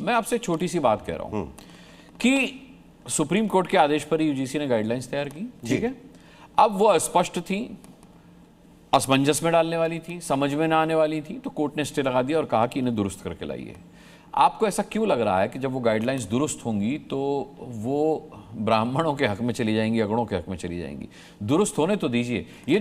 मैं आपसे छोटी सी बात कह रहा हूं कि सुप्रीम कोर्ट के आदेश पर यूजीसी ने गाइडलाइंस तैयार की, ठीक है। अब वो अस्पष्ट थी, असमंजस में डालने वाली थी, समझ में ना आने वाली थी, तो कोर्ट ने स्टे लगा दिया और कहा कि इन्हें दुरुस्त करके लाइए। आपको ऐसा क्यों लग रहा है कि जब वो गाइडलाइंस दुरुस्त होंगी तो वो ब्राह्मणों के हक में चली जाएंगी, अगड़ों के हक में चली जाएंगी? दुरुस्त होने तो दीजिए। ये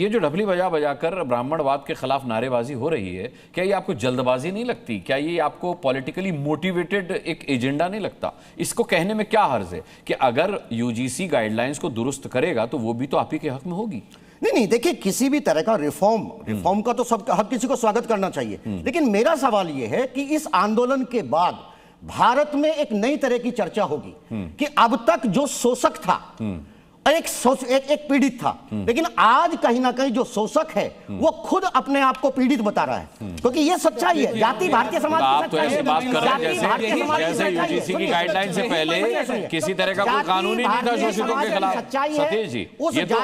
जो ढपली बजा बजा कर ब्राह्मणवाद के खिलाफ नारेबाजी हो रही है, क्या ये आपको जल्दबाजी नहीं लगती? क्या ये आपको पॉलिटिकली मोटिवेटेड एक एजेंडा नहीं लगता? इसको कहने में क्या हर्ज है कि अगर यूजीसी गाइडलाइंस को दुरुस्त करेगा तो वो भी तो आप ही के हक में होगी? नहीं, देखिए, किसी भी तरह का रिफॉर्म का तो हर किसी को स्वागत करना चाहिए, लेकिन मेरा सवाल यह है कि इस आंदोलन के बाद भारत में एक नई तरह की चर्चा होगी कि अब तक जो शोषक था एक पीड़ित था, लेकिन आज कहीं ना कहीं जो शोषक है वो खुद अपने आप को पीड़ित बता रहा है, क्योंकि ये सच्चाई है। जाति भारतीय समाज की तो ऐसे बात कर रहे हैं जैसे यूजीसी की गाइडलाइन से पहले किसी तरह का कोई कानून ही नहीं था शोषितों के खिलाफ। सतीश जी, ये तो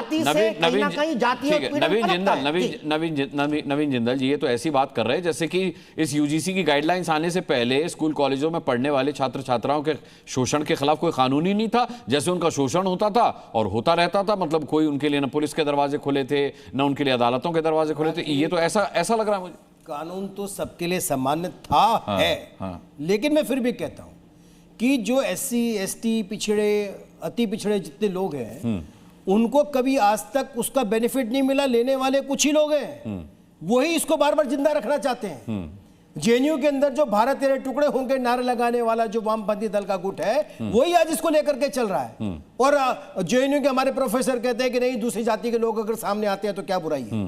नवीन जिंदल जी ये तो ऐसी बात कर रहे हैं जैसे कि इस यूजीसी की गाइडलाइंस आने से पहले स्कूल कॉलेजों में पढ़ने वाले छात्र छात्राओं के शोषण के खिलाफ कोई कानून ही नहीं था, जैसे उनका शोषण होता था और होता रहता था। मतलब कोई उनके लिए ना पुलिस के दरवाजे खुले थे, ना उनके लिए अदालतों के दरवाजे खुले थे। ये तो ऐसा लग रहा है मुझे। कानून तो सबके लिए सामान्य था, लेकिन मैं फिर भी कहता हूं कि जो SC ST पिछड़े अति पिछड़े जितने लोग हैं उनको कभी आज तक उसका बेनिफिट नहीं मिला। लेने वाले कुछ ही लोग हैं, वही इसको बार बार जिंदा रखना चाहते हैं। जेएनयू के अंदर जो भारत तेरे टुकड़े होंगे नारे लगाने वाला जो वामपंथी दल का गुट है वही आज इसको लेकर के चल रहा है। और जेएनयू के हमारे प्रोफेसर कहते हैं कि नहीं, दूसरी जाति के लोग अगर सामने आते हैं तो क्या बुराई है,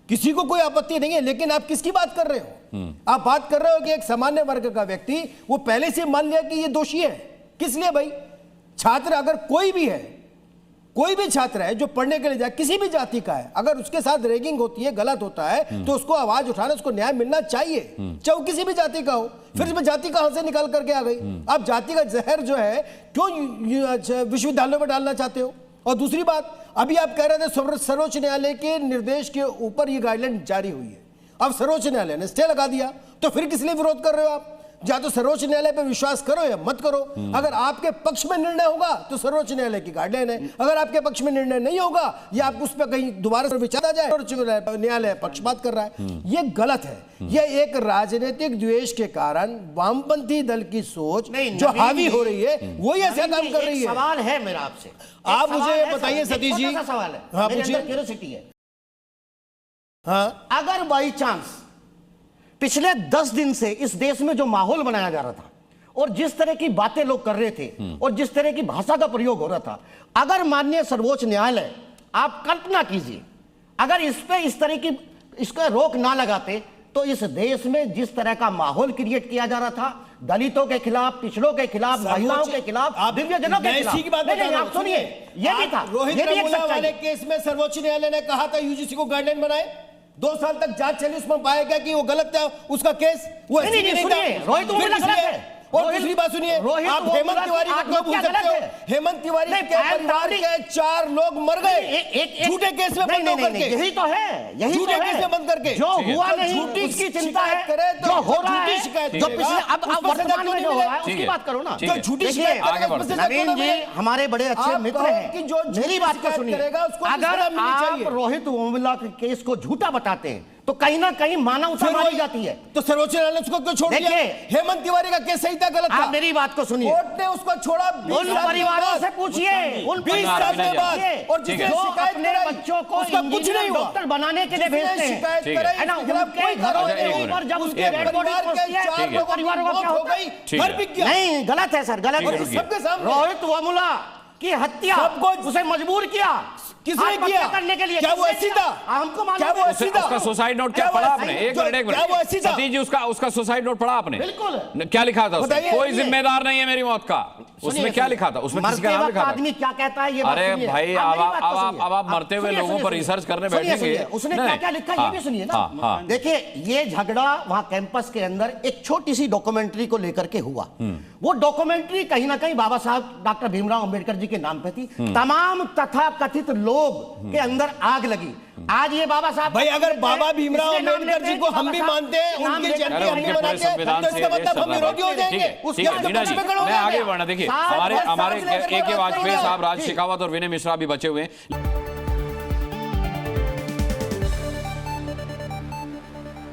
किसी को कोई आपत्ति नहीं है। लेकिन आप किसकी बात कर रहे हो? आप बात कर रहे हो कि एक सामान्य वर्ग का व्यक्ति वो पहले से मान लिया कि ये दोषी है। किस लिए भाई? छात्र अगर कोई भी है, कोई भी छात्र है जो पढ़ने के लिए जाए, किसी भी जाति का है, अगर उसके साथ रैगिंग होती है, गलत होता है, तो उसको आवाज उठाना, उसको न्याय मिलना चाहिए, चाहे वो किसी भी जाति का हो। फिर इसमें जाति कहां से निकाल करके आ गई? आप जाति का जहर जो है क्यों विश्वविद्यालयों में डालना चाहते हो? और दूसरी बात, अभी आप कह रहे थे सर्वोच्च न्यायालय के निर्देश के ऊपर ये गाइडलाइन जारी हुई है, अब सर्वोच्च न्यायालय ने स्टे लगा दिया, तो फिर किस लिए विरोध कर रहे हो आप? या तो सर्वोच्च न्यायालय पे विश्वास करो या मत करो। अगर आपके पक्ष में निर्णय होगा तो सर्वोच्च न्यायालय की गाइडलाइन है, अगर आपके पक्ष में निर्णय नहीं होगा या आप उस पर कहीं दोबारा से विचारा जाए, सर्वोच्च न्यायालय पक्षपात कर रहा है, ये गलत है। ये एक राजनीतिक द्वेष के कारण वामपंथी दल की सोच जो हावी हो रही है वही ऐसा काम कर रही है। सवाल है मेरा आपसे, आप मुझे बताइए सतीश जी। सवाल है, हाँ पूछिए। क्यूरियोसिटी है। हाँ, अगर बाई चांस पिछले 10 दिन से इस देश में जो माहौल बनाया जा रहा था और जिस तरह की बातें लोग कर रहे थे और जिस तरह की भाषा का प्रयोग हो रहा था, अगर माननीय सर्वोच्च न्यायालय, आप कल्पना कीजिए, अगर इस पे इस तरह की इसका रोक ना लगाते तो इस देश में जिस तरह का माहौल क्रिएट किया जा रहा था, दलितों के खिलाफ, पिछड़ों के खिलाफ, महिलाओं के खिलाफ, दिव्यांगजनों के खिलाफ, नहीं, आप सुनिए, ये भी था। रोहित रमूला वाले केस में सर्वोच्च न्यायालय ने कहा था यूजीसी को गाइडलाइन बनाए, 2 साल तक जांच चली, उसमें पाया गया कि वो गलत था उसका केस, वो नहीं, रोहित रमूला गलत है। और दूसरी बात सुनिए, आप हेमंत तिवारी को क्यों भूल सकते हो? हेमंत तिवारी के परिवार के 4 लोग मर गए झूठे केस में बंद होकर के। यही तो है, यही झूठे केस में बंद करके। जो हुआ नहीं उसकी चिंता है, जो हो रहा है, जो पिछले अब वर्तमान में जो हो रहा है उसकी बात करो ना। जो झूठी शिकायत, नवीन जी हमारे बड़े अच्छे मित्र हैं, मेरी बात को सुनिए। अगर आप रोहित रमूला के केस को झूठा बताते हैं तो कहीं ना कहीं मानवता मारी जाती है। तो सर्वोच्च न्यायालय उसको क्यों छोड़ दिया? हेमंत तिवारी का केस सही था, गलत था? आप मेरी बात को सुनिए, कोर्ट ने उसको छोड़ा। उन परिवारों से पूछिए, उन 20 साल के बाद, और जिसने शिकायत अपने बच्चों को उसका कुछ नहीं हुआ, डॉक्टर बनाने के लिए भेजते हैं, शिकायत है ना, उनके घरों के ऊपर जब उसके डेड बॉडी पहुंचती है तो परिवारों का क्या होता है? नहीं, गलत है सर, गलत है। सबके सामने रोहित रमूला की हत्या, उसे मजबूर किया, किसने किया करने के लिए? क्या वो ऐसी था? हमको मालूम क्या वो ऐसी था? उसका सुसाइड नोट क्या पढ़ा आपने? एक मिनट सतीश जी, उसका सुसाइड नोट पढ़ा आपने? बिल्कुल। क्या लिखा था उसमें? कोई जिम्मेदार नहीं है मेरी मौत का। उसमें क्या लिखा था? उसमें किसी का नाम लिखा था? आदमी क्या कहता है ये बात अरे सुनिए। भाई, अब आप मरते हुए लोगों पर रिसर्च करने बैठेंगे। उसने क्या क्या लिखा ये भी सुनिए ना। देखिए, ये झगड़ा वहां कैंपस के अंदर एक छोटी सी डॉक्यूमेंट्री को लेकर के हुआ। वो डॉक्यूमेंट्री कहीं ना कहीं बाबा साहब डॉक्टर भीमराव अंबेडकर जी के नाम पे थी। तमाम तथाकथित लोग के अंदर आग लगी। आज ये बाबा साहब भाई अगर बाबा भीमराव अम्बेडकर जी को हम भी मानते हैं, उनकी जयंती हम भी मनाते हैं, तो इसका मतलब हम विरोधी हो जाएंगे। उसके मीना जी, मैं आगे बढ़ना, देखिए हमारे के वाजपेयी साहब, राज शेखावत और विनय मिश्रा भी बचे हुए हैं।